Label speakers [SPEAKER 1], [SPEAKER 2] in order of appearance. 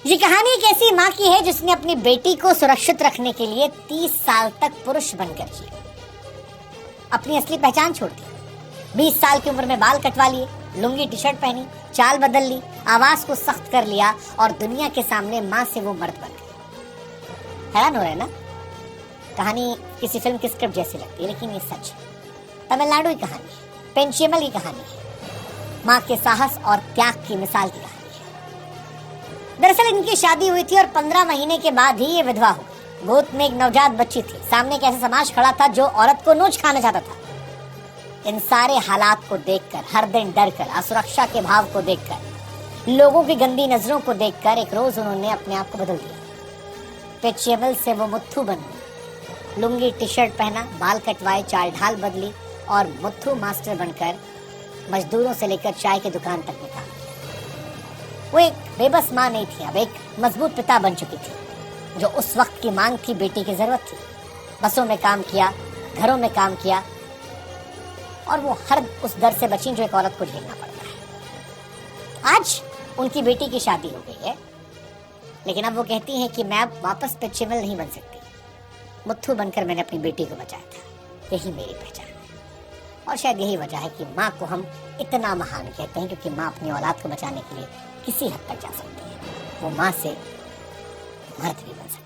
[SPEAKER 1] ये कहानी एक ऐसी माँ की है जिसने अपनी बेटी को सुरक्षित रखने के लिए 30 साल तक पुरुष बनकर जिया, अपनी असली पहचान छोड़ दी। 20 साल की उम्र में बाल कटवा लिए, लुंगी टी शर्ट पहनी, चाल बदल ली, आवाज को सख्त कर लिया और दुनिया के सामने माँ से वो मर्द बन गई। हैरान हो रहे हैं ना? कहानी किसी फिल्म की स्क्रिप्ट जैसी लगती है, लेकिन ये सच है। तमिलनाडु की कहानी है, पेंचियमल की कहानी है, माँ के साहस और त्याग की मिसाल की कहानी है। दरअसल इनकी शादी हुई थी और 15 महीने के बाद ही ये विधवा हो गई। गोद में एक नवजात बच्ची थी। सामने एक ऐसा समाज खड़ा था जो औरत को नोच खाना चाहता था। इन सारे हालात को देखकर, हर दिन डर कर, असुरक्षा के भाव को देखकर, लोगों की गंदी नजरों को देखकर एक रोज उन्होंने अपने आप को बदल दिया। पेचियमल से वो मुत्थु बन गई। लुंगी टी शर्ट पहना, बाल कटवाए, चाल ढाल बदली और मुत्थु मास्टर बनकर मजदूरों से लेकर चाय की दुकान तक में काम किया। वो एक बेबस माँ नहीं थी, अब एक मजबूत पिता बन चुकी थी। जो उस वक्त की मांग थी, बेटी की जरूरत थी। बसों में काम किया, घरों में काम किया और वो हर उस डर से बची जो एक औरत को झेलना पड़ता है। आज उनकी बेटी की शादी हो गई है, लेकिन अब वो कहती हैं कि मैं अब वापस पेचियमल नहीं बन सकती। मुत्थु बनकर मैंने अपनी बेटी को बचाया था, यही मेरी पहचान है। और शायद यही वजह है कि माँ को हम इतना महान कहते हैं, क्योंकि माँ अपनी औलाद को बचाने के लिए किसी हद तक जा सकती है। वो माँ से मर्द भी बन सकती है।